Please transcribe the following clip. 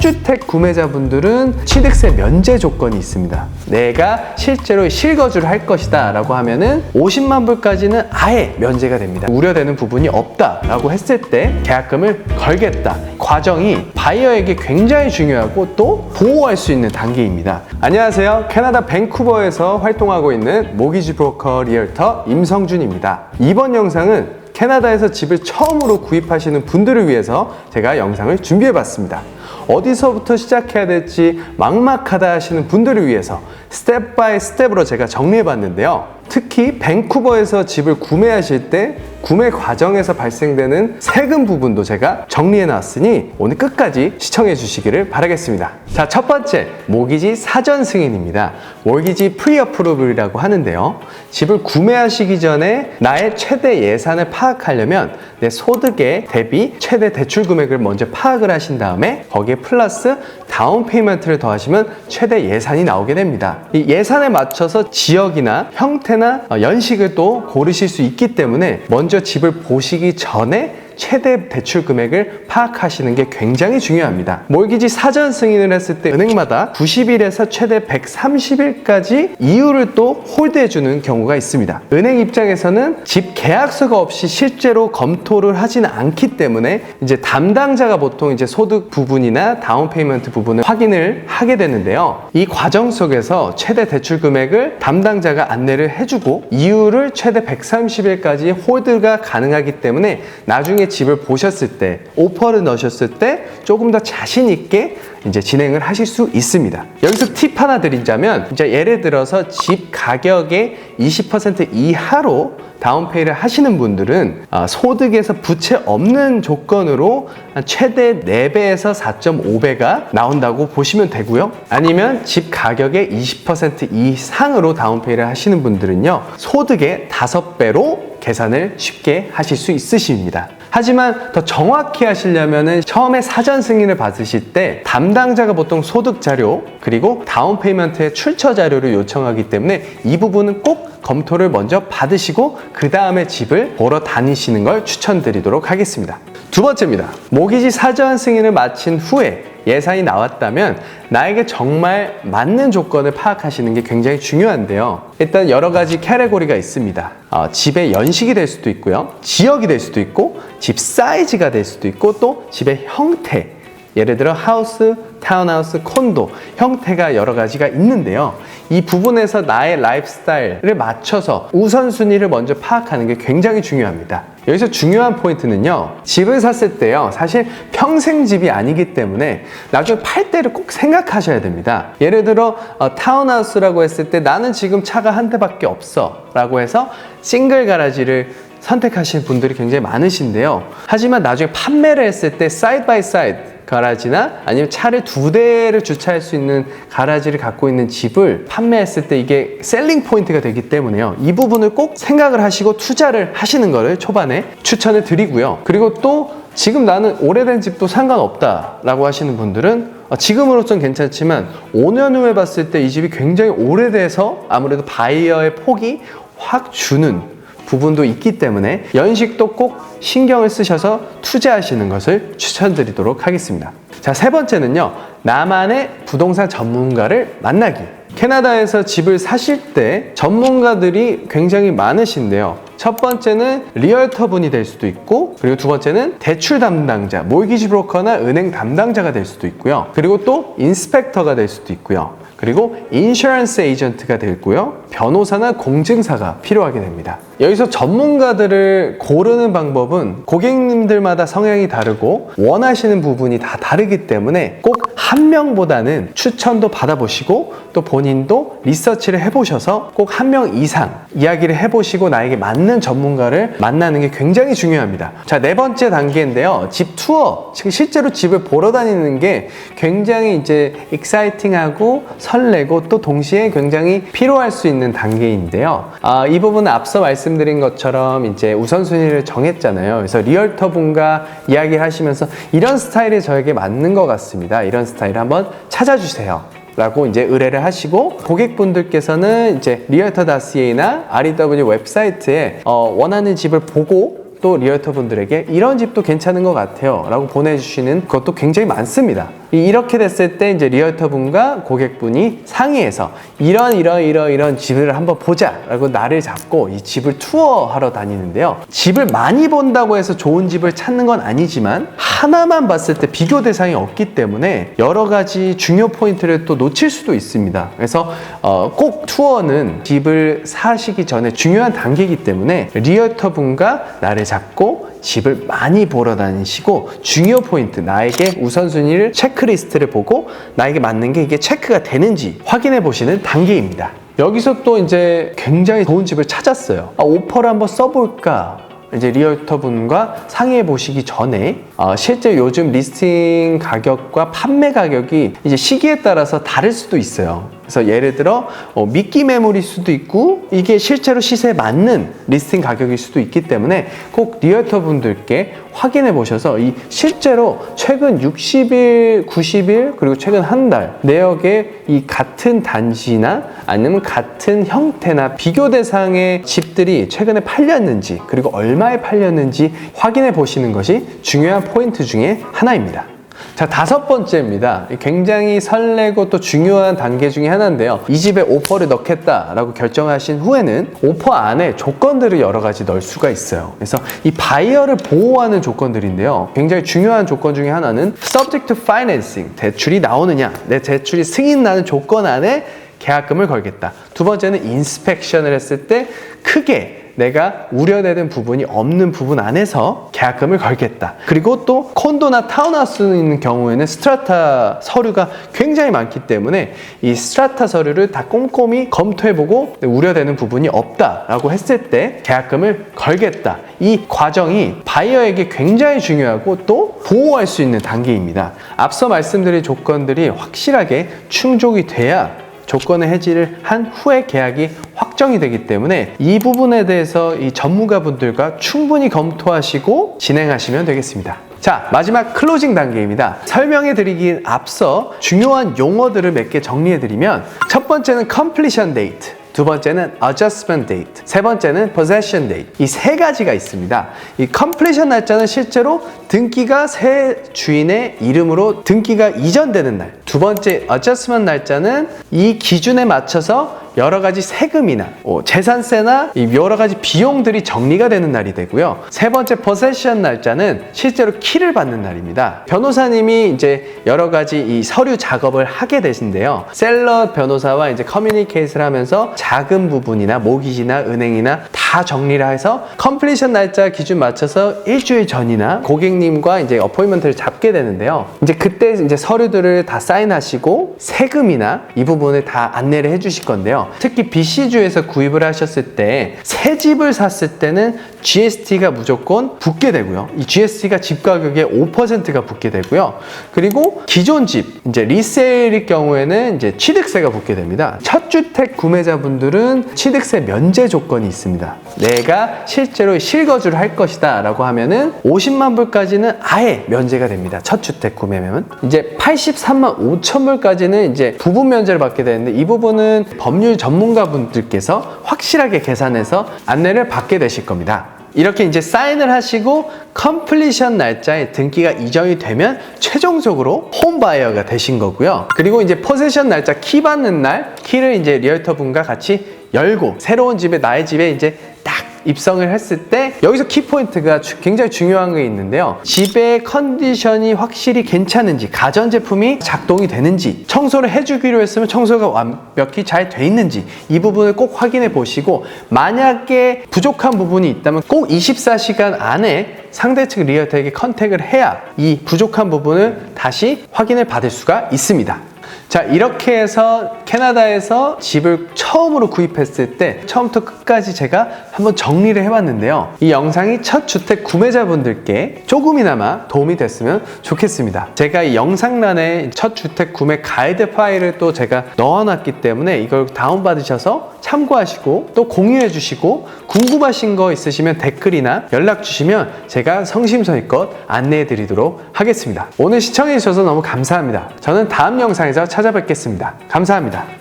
1주택 구매자분들은 취득세 면제 조건이 있습니다. 내가 실제로 실거주를 할 것이다 라고 하면은 50만 불까지는 아예 면제가 됩니다. 우려되는 부분이 없다 라고 했을 때 계약금을 걸겠다. 과정이 바이어에게 굉장히 중요하고 또 보호할 수 있는 단계입니다. 안녕하세요. 캐나다 밴쿠버에서 활동하고 있는 모기지 브로커 리얼터 임성준입니다. 이번 영상은 캐나다에서 집을 처음으로 구입하시는 분들을 위해서 제가 영상을 준비해봤습니다. 어디서부터 시작해야 될지 막막하다 하시는 분들을 위해서 스텝 바이 스텝으로 제가 정리해봤는데요. 특히 밴쿠버에서 집을 구매하실 때 구매 과정에서 발생되는 세금 부분도 제가 정리해놨으니 오늘 끝까지 시청해 주시기를 바라겠습니다. 자, 첫 번째, 모기지 사전 승인입니다. 모기지 프리어프루블이라고 하는데요. 집을 구매하시기 전에 나의 최대 예산을 파악하려면 내 소득에 대비 최대 대출 금액을 먼저 파악을 하신 다음에 거기에 플러스 다운 페이먼트를 더하시면 최대 예산이 나오게 됩니다. 이 예산에 맞춰서 지역이나 형태나 연식을 또 고르실 수 있기 때문에 먼저 집을 보시기 전에 최대 대출 금액을 파악하시는 게 굉장히 중요합니다. 몰기지 사전 승인을 했을 때 은행마다 90일에서 최대 130일까지 이유를 또 홀드해주는 경우가 있습니다. 은행 입장에서는 집 계약서가 없이 실제로 검토를 하지는 않기 때문에 이제 담당자가 보통 이제 소득 부분이나 다운 페이먼트 부분을 확인을 하게 되는데요. 이 과정 속에서 최대 대출 금액을 담당자가 안내를 해주고 이유를 최대 130일까지 홀드가 가능하기 때문에 나중에 집을 보셨을 때, 오퍼를 넣으셨을 때 조금 더 자신 있게 이제 진행을 하실 수 있습니다. 여기서 팁 하나 드리자면, 이제 예를 들어서 집 가격의 20% 이하로 다운페이를 하시는 분들은 소득에서 부채 없는 조건으로 최대 4배에서 4.5배가 나온다고 보시면 되고요. 아니면 집 가격의 20% 이상으로 다운페이를 하시는 분들은요, 소득의 5배로 계산을 쉽게 하실 수 있으십니다. 하지만 더 정확히 하시려면 처음에 사전 승인을 받으실 때 담당자가 보통 소득 자료 그리고 다운 페이먼트의 출처 자료를 요청하기 때문에 이 부분은 꼭 검토를 먼저 받으시고 그 다음에 집을 보러 다니시는 걸 추천드리도록 하겠습니다. 두 번째입니다. 모기지 사전 승인을 마친 후에 예산이 나왔다면 나에게 정말 맞는 조건을 파악하시는 게 굉장히 중요한데요. 일단 여러 가지 캐테고리가 있습니다. 집의 연식이 될 수도 있고요. 지역이 될 수도 있고 집 사이즈가 될 수도 있고 또 집의 형태, 예를 들어 하우스, 타운하우스, 콘도 형태가 여러 가지가 있는데요. 이 부분에서 나의 라이프 스타일을 맞춰서 우선순위를 먼저 파악하는 게 굉장히 중요합니다. 여기서 중요한 포인트는요, 집을 샀을 때요, 사실 평생 집이 아니기 때문에 나중에 팔 때를 꼭 생각하셔야 됩니다. 예를 들어 타운하우스라고 했을 때 나는 지금 차가 한 대밖에 없어 라고 해서 싱글 가라지를 선택하시는 분들이 굉장히 많으신데요. 하지만 나중에 판매를 했을 때 사이드 바이 사이드 가라지나 아니면 차를 2대를 주차할 수 있는 가라지를 갖고 있는 집을 판매했을 때 이게 셀링 포인트가 되기 때문에요. 이 부분을 꼭 생각을 하시고 투자를 하시는 거를 초반에 추천을 드리고요. 그리고 또 지금 나는 오래된 집도 상관없다 라고 하시는 분들은 지금으로선 괜찮지만 5년 후에 봤을 때 이 집이 굉장히 오래돼서 아무래도 바이어의 폭이 확 주는 부분도 있기 때문에 연식도 꼭 신경을 쓰셔서 투자하시는 것을 추천드리도록 하겠습니다. 자, 세 번째는요, 나만의 부동산 전문가를 만나기. 캐나다에서 집을 사실 때 전문가들이 굉장히 많으신데요. 첫 번째는 리얼터 분이 될 수도 있고, 그리고 두 번째는 대출 담당자, 몰기지 브로커나 은행 담당자가 될 수도 있고요. 그리고 또 인스펙터가 될 수도 있고요. 그리고 인슈런스 에이전트가 되고요. 변호사나 공증사가 필요하게 됩니다. 여기서 전문가들을 고르는 방법은 고객님들마다 성향이 다르고 원하시는 부분이 다 다르기 때문에 꼭 한 명보다는 추천도 받아보시고 또 본인도 리서치를 해보셔서 꼭 한 명 이상 이야기를 해보시고 나에게 맞는 전문가를 만나는 게 굉장히 중요합니다. 자, 네 번째 단계인데요. 집 투어, 실제로 집을 보러 다니는 게 굉장히 이제 익사이팅하고 설레고 또 동시에 굉장히 필요할 수 있는 단계인데요. 이 부분은 앞서 말씀드린 것처럼 이제 우선순위를 정했잖아요. 그래서 리얼터 분과 이야기를 하시면서 이런 스타일이 저에게 맞는 것 같습니다. 이런 스타일을 한번 찾아주세요 라고 이제 의뢰를 하시고, 고객분들께서는 이제 realtor.ca나 REW 웹사이트에 원하는 집을 보고 또 리얼터 분들에게 이런 집도 괜찮은 것 같아요 라고 보내주시는 것도 굉장히 많습니다. 이렇게 됐을 때 이제 리얼터분과 고객분이 상의해서 이런 집을 한번 보자라고 날을 잡고 이 집을 투어하러 다니는데요. 집을 많이 본다고 해서 좋은 집을 찾는 건 아니지만 하나만 봤을 때 비교 대상이 없기 때문에 여러 가지 중요 포인트를 또 놓칠 수도 있습니다. 그래서 꼭 투어는 집을 사시기 전에 중요한 단계이기 때문에 리얼터분과 날을 잡고 집을 많이 보러 다니시고 중요 포인트, 나에게 우선순위를 체크리스트를 보고 나에게 맞는 게 이게 체크가 되는지 확인해 보시는 단계입니다. 여기서 또 이제 굉장히 좋은 집을 찾았어요. 오퍼를 한번 써볼까? 이제 리얼터분과 상의해 보시기 전에 실제 요즘 리스팅 가격과 판매 가격이 이제 시기에 따라서 다를 수도 있어요. 그래서 예를 들어 미끼 매물일 수도 있고 이게 실제로 시세에 맞는 리스팅 가격일 수도 있기 때문에 꼭 리얼터 분들께 확인해 보셔서 이 실제로 최근 60일, 90일 그리고 최근 한 달 내역에 이 같은 단지나 아니면 같은 형태나 비교 대상의 집들이 최근에 팔렸는지 그리고 얼마에 팔렸는지 확인해 보시는 것이 중요한 포인트 중에 하나입니다. 자, 5번째입니다. 굉장히 설레고 또 중요한 단계 중에 하나인데요. 이 집에 오퍼를 넣겠다라고 결정하신 후에는 오퍼 안에 조건들을 여러 가지 넣을 수가 있어요. 그래서 이 바이어를 보호하는 조건들인데요. 굉장히 중요한 조건 중에 하나는 subject to financing, 대출이 나오느냐, 내 대출이 승인나는 조건 안에 계약금을 걸겠다. 두 번째는 인스펙션을 했을 때 크게 내가 우려되는 부분이 없는 부분 안에서 계약금을 걸겠다. 그리고 또 콘도나 타운하우스에 있는 경우에는 스트라타 서류가 굉장히 많기 때문에 이 스트라타 서류를 다 꼼꼼히 검토해보고 우려되는 부분이 없다라고 했을 때 계약금을 걸겠다. 이 과정이 바이어에게 굉장히 중요하고 또 보호할 수 있는 단계입니다. 앞서 말씀드린 조건들이 확실하게 충족이 돼야 조건의 해지를 한 후에 계약이 확정이 되기 때문에 이 부분에 대해서 이 전문가분들과 충분히 검토하시고 진행하시면 되겠습니다. 자, 마지막 클로징 단계입니다. 설명해 드리긴 앞서 중요한 용어들을 몇 개 정리해 드리면 첫 번째는 completion date, 두 번째는 adjustment date, 세 번째는 possession date. 이 세 가지가 있습니다. 이 completion 날짜는 실제로 등기가 새 주인의 이름으로 등기가 이전되는 날. 두 번째 adjustment 날짜는 이 기준에 맞춰서 여러 가지 세금이나 재산세나 여러 가지 비용들이 정리가 되는 날이 되고요. 세 번째 possession 날짜는 실제로 키를 받는 날입니다. 변호사님이 이제 여러 가지 이 서류 작업을 하게 되신데요. 셀러 변호사와 이제 커뮤니케이트를 하면서 자금 부분이나 모기지나 은행이나 다 정리를 해서 컴플리션 날짜 기준 맞춰서 일주일 전이나 고객님과 이제 어포인먼트를 잡게 되는데요. 이제 그때 이제 서류들을 다 사인하시고 세금이나 이 부분을 다 안내를 해주실 건데요. 특히 BC주에서 구입을 하셨을 때 새 집을 샀을 때는 GST가 무조건 붙게 되고요. 이 GST가 집 가격의 5%가 붙게 되고요. 그리고 기존 집, 이제 리세일일 경우에는 이제 취득세가 붙게 됩니다. 첫 주택 구매자분들은 취득세 면제 조건이 있습니다. 내가 실제로 실거주를 할 것이다 라고 하면은 50만 불까지는 아예 면제가 됩니다. 첫 주택 구매면 이제 83만 5천 불까지는 이제 부분 면제를 받게 되는데 이 부분은 법률 전문가분들께서 확실하게 계산해서 안내를 받게 되실 겁니다. 이렇게 이제 사인을 하시고 컴플리션 날짜에 등기가 이전이 되면 최종적으로 홈바이어가 되신 거고요. 그리고 이제 포세션 날짜 키 받는 날, 키를 이제 리얼터 분과 같이 열고 새로운 집에, 나의 집에 이제 딱 입성을 했을 때 여기서 키포인트가 굉장히 중요한 게 있는데요. 집의 컨디션이 확실히 괜찮은지, 가전제품이 작동이 되는지, 청소를 해주기로 했으면 청소가 완벽히 잘 돼 있는지 이 부분을 꼭 확인해 보시고 만약에 부족한 부분이 있다면 꼭 24시간 안에 상대 측 리얼터에게 컨택을 해야 이 부족한 부분을 다시 확인을 받을 수가 있습니다. 자, 이렇게 해서 캐나다에서 집을 처음으로 구입했을 때 처음부터 끝까지 제가 한번 정리를 해봤는데요. 이 영상이 첫 주택 구매자분들께 조금이나마 도움이 됐으면 좋겠습니다. 제가 이 영상란에 첫 주택 구매 가이드 파일을 또 제가 넣어놨기 때문에 이걸 다운받으셔서 참고하시고 또 공유해 주시고 궁금하신 거 있으시면 댓글이나 연락 주시면 제가 성심성의껏 안내해 드리도록 하겠습니다. 오늘 시청해 주셔서 너무 감사합니다. 저는 다음 영상에서 찾아뵙겠습니다. 감사합니다.